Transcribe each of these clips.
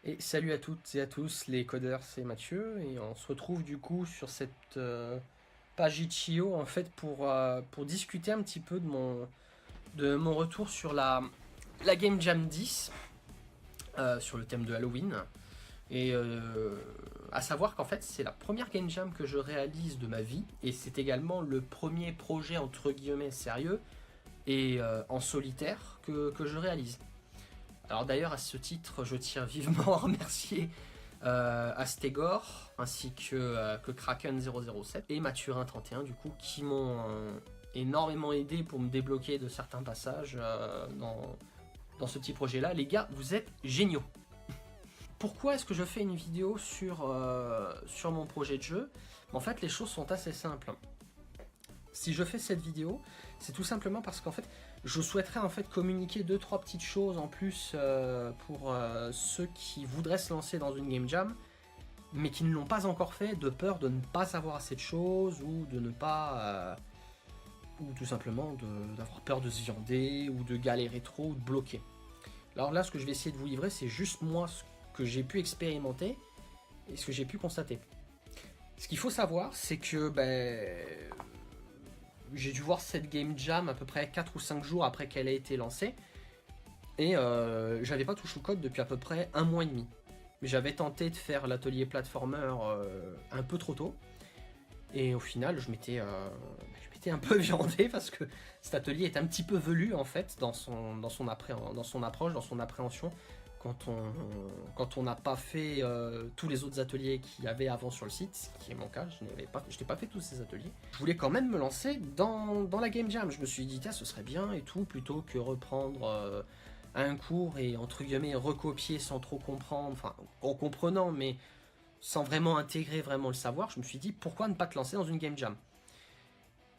Et salut à toutes et à tous les codeurs, c'est Mathieu et on se retrouve du coup sur cette page Itch.io en fait pour discuter un petit peu de mon retour sur la Game Jam 10 sur le thème de Halloween. Et à savoir qu'en fait c'est la première Game Jam que je réalise de ma vie et c'est également le premier projet entre guillemets sérieux et en solitaire que je réalise. Alors d'ailleurs à ce titre je tiens vivement à remercier Astegor ainsi que Kraken007 et Mathurin31 du coup qui m'ont énormément aidé pour me débloquer de certains passages dans ce petit projet là. Les gars, vous êtes géniaux. Pourquoi est-ce que je fais une vidéo sur mon projet de jeu? En fait les choses sont assez simples. Si je fais cette vidéo, c'est tout simplement parce qu'en fait, je souhaiterais en fait communiquer 2-3 petites choses en plus pour ceux qui voudraient se lancer dans une game jam, mais qui ne l'ont pas encore fait, de peur de ne pas savoir assez de choses ou de ne pas, ou tout simplement d'avoir peur de se viander ou de galérer trop ou de bloquer. Alors là, ce que je vais essayer de vous livrer, c'est juste moi ce que j'ai pu expérimenter et ce que j'ai pu constater. Ce qu'il faut savoir, c'est que j'ai dû voir cette game jam à peu près 4 ou 5 jours après qu'elle ait été lancée. Et j'avais pas touché au code depuis à peu près 1 mois et demi. Mais j'avais tenté de faire l'atelier platformer un peu trop tôt. Et au final, je m'étais un peu viandé parce que cet atelier est un petit peu velu en fait dans son approche, dans son appréhension. Quand on n'a pas fait tous les autres ateliers qu'il y avait avant sur le site, ce qui est mon cas, je n'ai pas fait tous ces ateliers. Je voulais quand même me lancer dans la Game Jam. Je me suis dit, tiens, ce serait bien et tout, plutôt que reprendre un cours et entre guillemets recopier sans trop comprendre, enfin en comprenant, mais sans vraiment intégrer vraiment le savoir. Je me suis dit, pourquoi ne pas te lancer dans une Game Jam?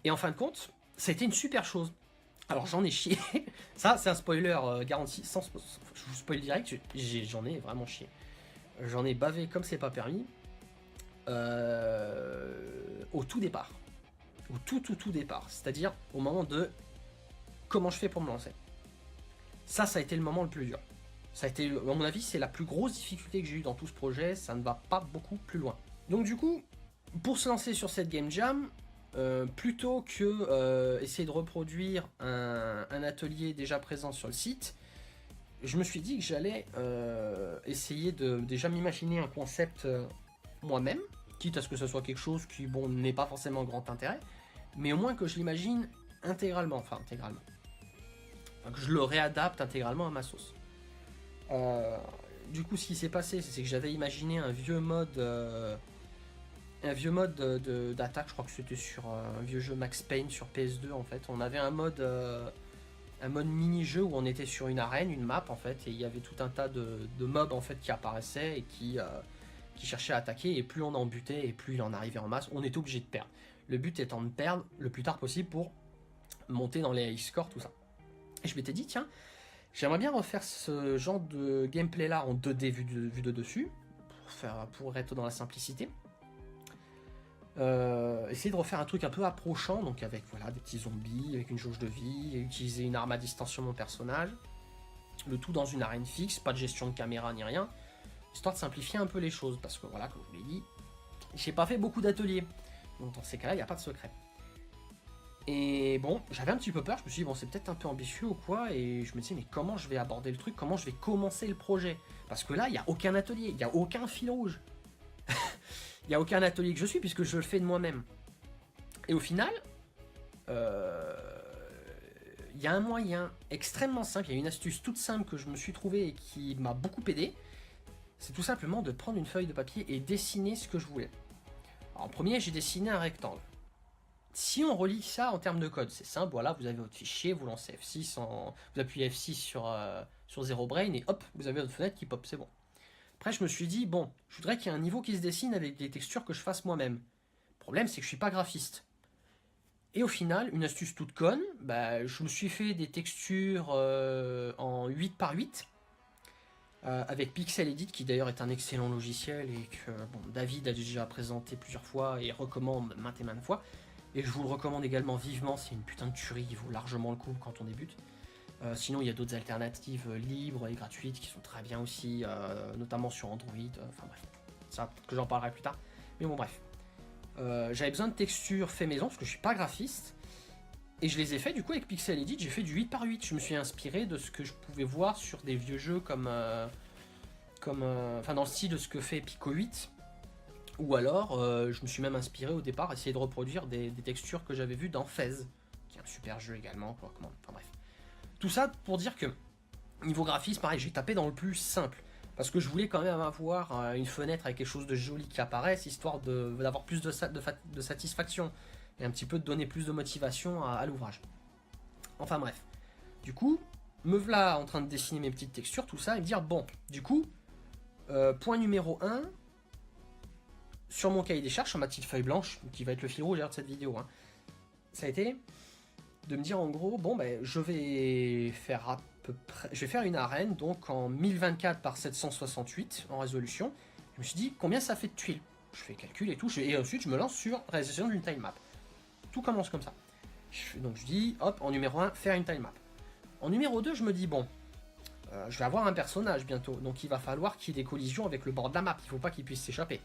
Et en fin de compte, ça a été une super chose. Alors j'en ai chié, ça c'est un spoiler garanti, je vous spoil direct, j'en ai vraiment chié. J'en ai bavé comme c'est pas permis, au tout départ. Au tout départ, c'est-à-dire au moment de comment je fais pour me lancer. Ça a été le moment le plus dur. Ça a été, à mon avis, c'est la plus grosse difficulté que j'ai eue dans tout ce projet, ça ne va pas beaucoup plus loin. Donc du coup, pour se lancer sur cette Game Jam, plutôt que essayer de reproduire un atelier déjà présent sur le site, je me suis dit que j'allais essayer de déjà m'imaginer un concept moi-même, quitte à ce que ce soit quelque chose qui bon, n'est pas forcément grand intérêt, mais au moins que je l'imagine intégralement, enfin que je le réadapte intégralement à ma sauce. Du coup, ce qui s'est passé, c'est que j'avais imaginé un vieux mode d'attaque, je crois que c'était sur un vieux jeu Max Payne sur PS2 en fait. On avait un mode mini-jeu où on était sur une arène, une map en fait, et il y avait tout un tas de mobs en fait qui apparaissaient et qui cherchaient à attaquer, et plus on en butait et plus il en arrivait en masse, on était obligé de perdre. Le but étant de perdre le plus tard possible pour monter dans les high scores, tout ça. Et je m'étais dit, tiens, j'aimerais bien refaire ce genre de gameplay là en 2D vu de dessus, pour être dans la simplicité. Essayer de refaire un truc un peu approchant, donc avec voilà, des petits zombies, avec une jauge de vie, et utiliser une arme à distance sur mon personnage. Le tout dans une arène fixe, pas de gestion de caméra ni rien, histoire de simplifier un peu les choses, parce que voilà, comme je vous l'ai dit, j'ai pas fait beaucoup d'ateliers, donc dans ces cas-là, il n'y a pas de secret. Et bon, j'avais un petit peu peur, je me suis dit, bon, c'est peut-être un peu ambitieux ou quoi, et je me disais, mais comment je vais aborder le truc, comment je vais commencer le projet? Parce que là, il n'y a aucun atelier, il n'y a aucun fil rouge. Il n'y a aucun atelier que je suis, puisque je le fais de moi-même. Et au final, il y a un moyen extrêmement simple, il y a une astuce toute simple que je me suis trouvée et qui m'a beaucoup aidé. C'est tout simplement de prendre une feuille de papier et dessiner ce que je voulais. Alors, en premier, j'ai dessiné un rectangle. Si on relie ça en termes de code, c'est simple, voilà, vous avez votre fichier, vous lancez F6, vous appuyez F6 sur Zero Brain et hop, vous avez votre fenêtre qui pop, c'est bon. Après, je me suis dit, bon, je voudrais qu'il y ait un niveau qui se dessine avec des textures que je fasse moi-même. Le problème, c'est que je suis pas graphiste. Et au final, une astuce toute conne, je me suis fait des textures en 8 par 8 avec Pixel Edit, qui d'ailleurs est un excellent logiciel et que bon, David a déjà présenté plusieurs fois et recommande maintes et fois. Et je vous le recommande également vivement, c'est une putain de tuerie, il vaut largement le coup quand on débute. Sinon, il y a d'autres alternatives libres et gratuites qui sont très bien aussi, notamment sur Android. Enfin bref, ça, peut-être que j'en parlerai plus tard. Mais bon, bref. J'avais besoin de textures fait maison parce que je suis pas graphiste. Et je les ai fait du coup avec Pixel Edit. J'ai fait du 8 par 8. Je me suis inspiré de ce que je pouvais voir sur des vieux jeux comme. Enfin, dans le style de ce que fait Pico 8. Ou alors, je me suis même inspiré au départ, essayer de reproduire des textures que j'avais vues dans Fez, qui est un super jeu également. Enfin bref. Tout ça pour dire que, niveau graphisme, pareil, j'ai tapé dans le plus simple. Parce que je voulais quand même avoir une fenêtre avec quelque chose de joli qui apparaisse, histoire d'avoir plus de satisfaction. Et un petit peu de donner plus de motivation à l'ouvrage. Enfin bref. Du coup, me voilà en train de dessiner mes petites textures, tout ça, et me dire, bon, du coup, point numéro 1, sur mon cahier des charges, sur ma petite feuille blanche, qui va être le fil rouge de cette vidéo, hein, ça a été de me dire en gros, bon ben je vais faire à peu près, je vais faire une arène donc en 1024 par 768 en résolution. Je me suis dit combien ça fait de tuiles. Je fais calcul et tout, et ensuite je me lance sur réalisation d'une tilemap. Tout commence comme ça. Donc je dis hop, en numéro 1, faire une tilemap. En numéro 2, je me dis bon, je vais avoir un personnage bientôt, donc il va falloir qu'il y ait des collisions avec le bord de la map, il ne faut pas qu'il puisse s'échapper.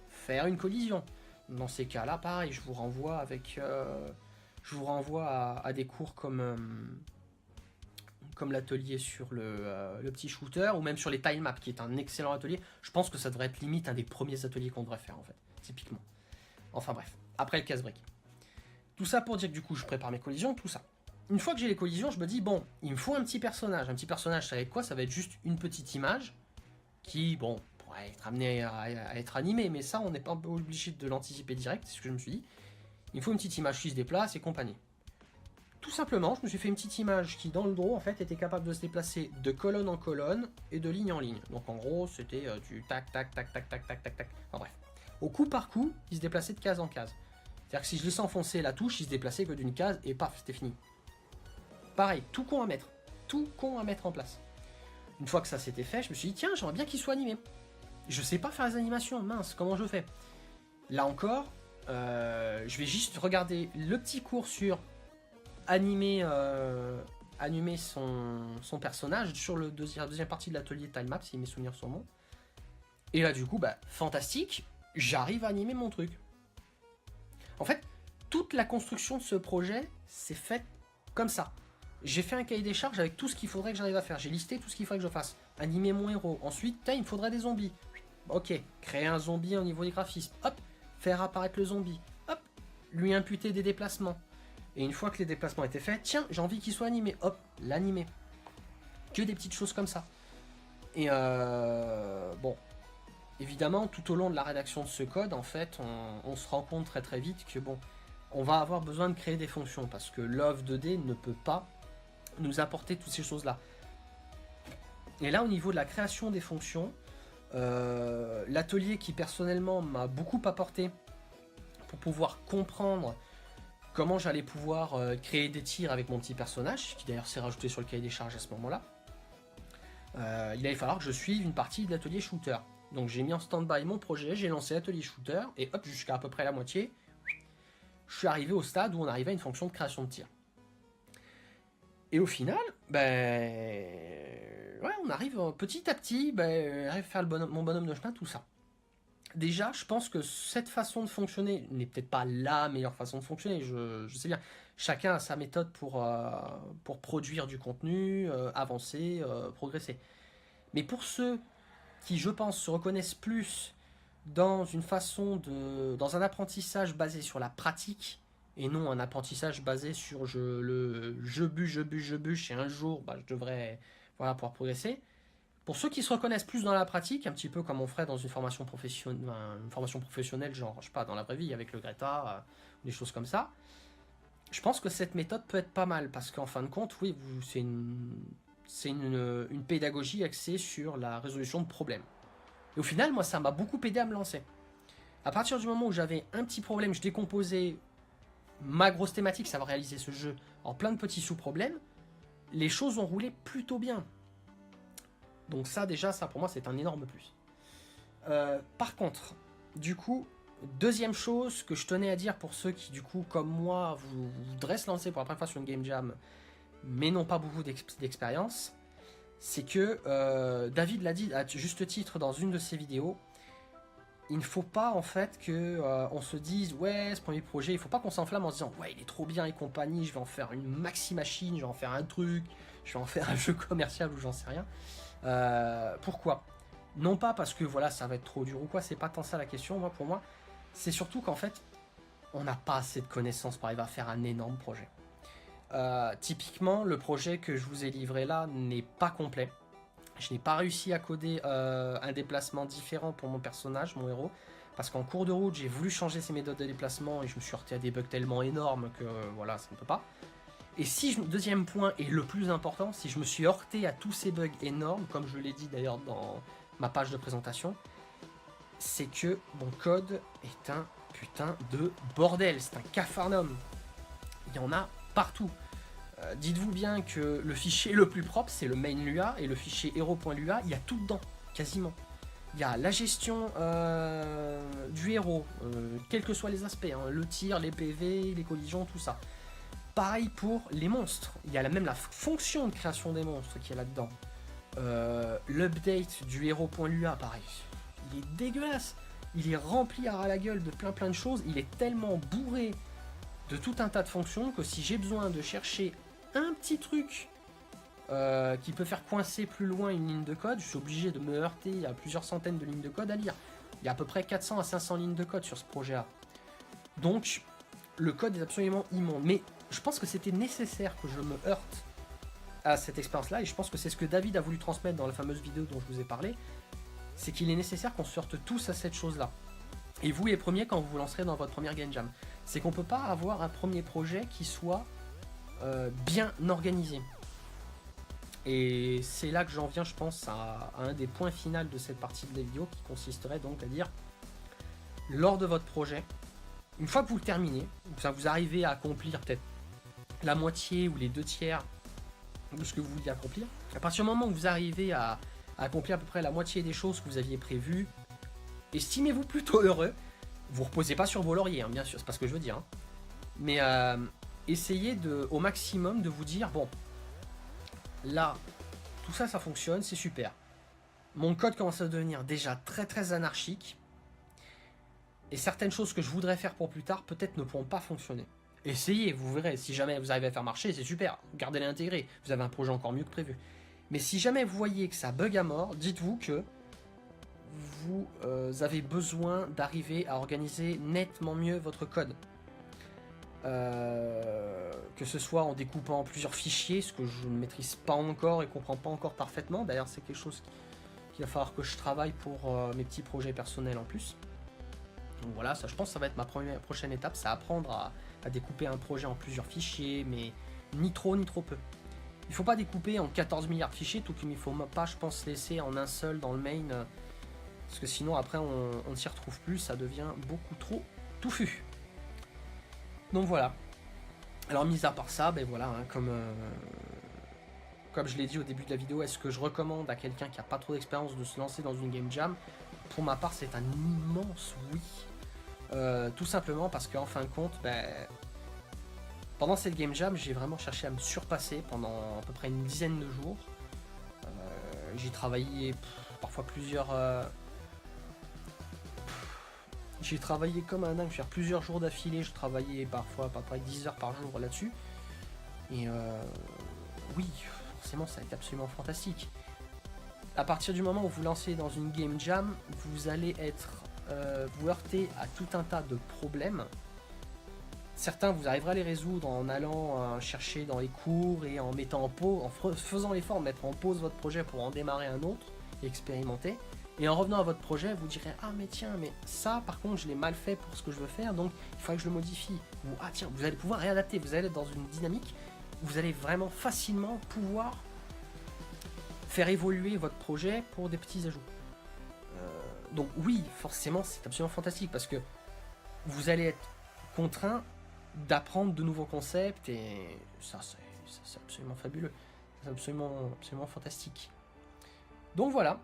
Faire une collision. Dans ces cas-là, pareil, je vous renvoie à des cours comme l'atelier sur le petit shooter, ou même sur les tile maps, qui est un excellent atelier. Je pense que ça devrait être limite un des premiers ateliers qu'on devrait faire, en fait, typiquement. Enfin bref, après le casse-brique. Tout ça pour dire que du coup, je prépare mes collisions, tout ça. Une fois que j'ai les collisions, je me dis, bon, il me faut un petit personnage. Un petit personnage, ça va être quoi? Ça va être juste une petite image qui, bon, pourrait être amenée à être animée, mais ça, on n'est pas obligé de l'anticiper direct, c'est ce que je me suis dit. Il me faut une petite image qui se déplace et compagnie. Tout simplement, je me suis fait une petite image qui, dans le draw, en fait, était capable de se déplacer de colonne en colonne et de ligne en ligne. Donc, en gros, c'était du tac, tac, tac, tac, tac, tac, tac, tac. Enfin bref. Au coup par coup, il se déplaçait de case en case. C'est-à-dire que si je laissais enfoncer la touche, il se déplaçait que d'une case et paf, c'était fini. Pareil, tout con à mettre. Tout con à mettre en place. Une fois que ça s'était fait, je me suis dit, tiens, j'aimerais bien qu'il soit animé. Je sais pas faire les animations, mince, comment je fais? Là encore, je vais juste regarder le petit cours sur animer son personnage sur la deuxième partie de l'atelier Tilemap, si mes souvenirs sont bons. Et là, du coup, bah, fantastique, j'arrive à animer mon truc. En fait, toute la construction de ce projet s'est faite comme ça. J'ai fait un cahier des charges avec tout ce qu'il faudrait que j'arrive à faire. J'ai listé tout ce qu'il faudrait que je fasse. Animer mon héros. Ensuite, il me faudrait des zombies. Ok, créer un zombie au niveau des graphismes. Hop, faire apparaître le zombie. Hop, lui imputer des déplacements. Et une fois que les déplacements étaient faits, tiens, j'ai envie qu'il soit animé. Hop, l'animer. Que des petites choses comme ça. Et bon, évidemment, tout au long de la rédaction de ce code, en fait, on se rend compte très très vite que bon, on va avoir besoin de créer des fonctions parce que Love 2D ne peut pas nous apporter toutes ces choses-là. Et là, au niveau de la création des fonctions, l'atelier qui personnellement m'a beaucoup apporté pour pouvoir comprendre comment j'allais pouvoir créer des tirs avec mon petit personnage, qui d'ailleurs s'est rajouté sur le cahier des charges à ce moment-là, il allait falloir que je suive une partie de l'atelier shooter. Donc j'ai mis en stand-by mon projet, j'ai lancé l'atelier shooter, et hop, jusqu'à à peu près la moitié, je suis arrivé au stade où on arrivait à une fonction de création de tir. Et au final, ouais, on arrive petit à petit, à faire mon bonhomme de chemin, tout ça. Déjà, je pense que cette façon de fonctionner n'est peut-être pas la meilleure façon de fonctionner, je sais bien. Chacun a sa méthode pour produire du contenu, avancer, progresser. Mais pour ceux qui, je pense, se reconnaissent plus dans dans un apprentissage basé sur la pratique, et non un apprentissage basé sur je bûche, et un jour, je devrais pouvoir progresser. Pour ceux qui se reconnaissent plus dans la pratique, un petit peu comme on ferait dans une formation professionnelle, genre, je sais pas, dans la vraie vie, avec le Greta, des choses comme ça, je pense que cette méthode peut être pas mal, parce qu'en fin de compte, oui, c'est une pédagogie axée sur la résolution de problèmes. Et au final, moi, ça m'a beaucoup aidé à me lancer. À partir du moment où j'avais un petit problème, je décomposais ma grosse thématique, savoir réaliser ce jeu en plein de petits sous-problèmes, les choses ont roulé plutôt bien. Donc ça, déjà, ça pour moi, c'est un énorme plus. Par contre, du coup, deuxième chose que je tenais à dire pour ceux qui, du coup, comme moi, voudraient se lancer pour la première fois sur une game jam mais n'ont pas beaucoup d'expérience, c'est que David l'a dit à juste titre dans une de ses vidéos, il ne faut pas en fait que on se dise ouais ce premier projet, il faut pas qu'on s'enflamme en se disant ouais il est trop bien et compagnie, je vais en faire une maxi machine, je vais en faire un truc, je vais en faire un jeu commercial ou j'en sais rien. Pourquoi? Non pas parce que voilà ça va être trop dur ou quoi, c'est pas tant ça la question, pour moi, c'est surtout qu'en fait on n'a pas assez de connaissances pour arriver à faire un énorme projet. Typiquement le projet que je vous ai livré là n'est pas complet. Je n'ai pas réussi à coder un déplacement différent pour mon personnage, mon héros, parce qu'en cours de route, j'ai voulu changer ses méthodes de déplacement et je me suis heurté à des bugs tellement énormes que voilà, ça ne peut pas. Et si, deuxième point, et le plus important, si je me suis heurté à tous ces bugs énormes, comme je l'ai dit d'ailleurs dans ma page de présentation, c'est que mon code est un putain de bordel, c'est un capharnaüm. Il y en a partout. Dites-vous bien que le fichier le plus propre, c'est le main Lua, et le fichier hero.lua, il y a tout dedans, quasiment. Il y a la gestion du héros, quels que soient les aspects, hein, le tir, les PV, les collisions, tout ça. Pareil pour les monstres, il y a même la fonction de création des monstres qui est là-dedans. L'update du hero.lua, pareil, il est dégueulasse. Il est rempli à ras la gueule de plein de choses, il est tellement bourré de tout un tas de fonctions que si j'ai besoin de chercher un petit truc qui peut faire coincer plus loin une ligne de code, je suis obligé de me heurter à plusieurs centaines de lignes de code à lire. Il y a à peu près 400 à 500 lignes de code sur ce projet-là. Donc, le code est absolument immonde. Mais je pense que c'était nécessaire que je me heurte à cette expérience-là, et je pense que c'est ce que David a voulu transmettre dans la fameuse vidéo dont je vous ai parlé, c'est qu'il est nécessaire qu'on se heurte tous à cette chose-là. Et vous les premiers, quand vous vous lancerez dans votre première game jam, c'est qu'on ne peut pas avoir un premier projet qui soit bien organisé. Et c'est là que j'en viens, je pense, à un des points finaux de cette partie de la vidéo, qui consisterait donc à dire, lors de votre projet, une fois que vous le terminez, vous arrivez à accomplir peut-être la moitié ou les 2/3 de ce que vous vouliez accomplir, à partir du moment où vous arrivez à accomplir à peu près la moitié des choses que vous aviez prévues, estimez-vous plutôt heureux. Vous reposez pas sur vos lauriers, hein, bien sûr, c'est pas ce que je veux dire, hein. Mais essayez au maximum de vous dire, bon, là, tout ça, ça fonctionne, c'est super. Mon code commence à devenir déjà très anarchique, et certaines choses que je voudrais faire pour plus tard, peut-être ne pourront pas fonctionner. Essayez, vous verrez, si jamais vous arrivez à faire marcher, c'est super, gardez-les intégrés, vous avez un projet encore mieux que prévu. Mais si jamais vous voyez que ça bug à mort, dites-vous que vous avez besoin d'arriver à organiser nettement mieux votre code. Que ce soit en découpant plusieurs fichiers, ce que je ne maîtrise pas encore et comprends pas encore parfaitement. D'ailleurs, c'est quelque chose qu'il va falloir que je travaille pour mes petits projets personnels en plus. Donc voilà, ça, je pense que ça va être ma prochaine étape, c'est apprendre à découper un projet en plusieurs fichiers, mais ni trop ni trop peu. Il ne faut pas découper en 14 milliards de fichiers, tout comme il ne faut pas, je pense, laisser en un seul dans le main, parce que sinon après on ne s'y retrouve plus, ça devient beaucoup trop touffu. Donc voilà. Alors mis à part ça, ben voilà, hein, comme je l'ai dit au début de la vidéo, est-ce que je recommande à quelqu'un qui n'a pas trop d'expérience de se lancer dans une game jam? Pour ma part, c'est un immense oui. Tout simplement parce qu'en fin de compte, ben, pendant cette game jam, j'ai vraiment cherché à me surpasser pendant à peu près une dizaine de jours. J'ai travaillé parfois plusieurs... J'ai travaillé comme un dingue, faire plusieurs jours d'affilée, je travaillais parfois à peu près 10 heures par jour là-dessus. Et oui, forcément ça a été absolument fantastique. À partir du moment où vous lancez dans une game jam, vous allez vous heurter à tout un tas de problèmes. Certains, vous arriverez à les résoudre en allant chercher dans les cours et en mettant en pause, en faisant l'effort de mettre en pause votre projet pour en démarrer un autre et expérimenter. Et en revenant à votre projet, vous direz, ah mais tiens, mais ça par contre je l'ai mal fait pour ce que je veux faire, donc il faudrait que je le modifie. Ou ah tiens, vous allez pouvoir réadapter, vous allez être dans une dynamique où vous allez vraiment facilement pouvoir faire évoluer votre projet pour des petits ajouts. Donc oui, forcément c'est absolument fantastique parce que vous allez être contraint d'apprendre de nouveaux concepts et ça c'est absolument fabuleux, c'est absolument fantastique. Donc voilà.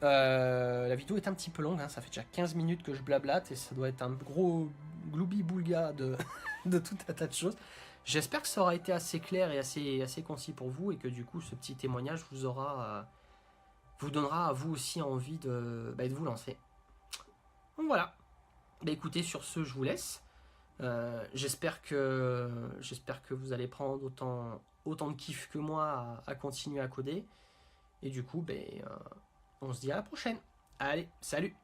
La vidéo est un petit peu longue, hein, ça fait déjà 15 minutes que je blablate et ça doit être un gros gloubi-boulga de tout un tas de choses. J'espère que ça aura été assez clair et assez concis pour vous et que du coup ce petit témoignage vous donnera à vous aussi envie de vous lancer. Donc voilà. Bah écoutez, sur ce, je vous laisse. J'espère que vous allez prendre autant de kiff que moi à continuer à coder. Et du coup, on se dit à la prochaine. Allez, salut!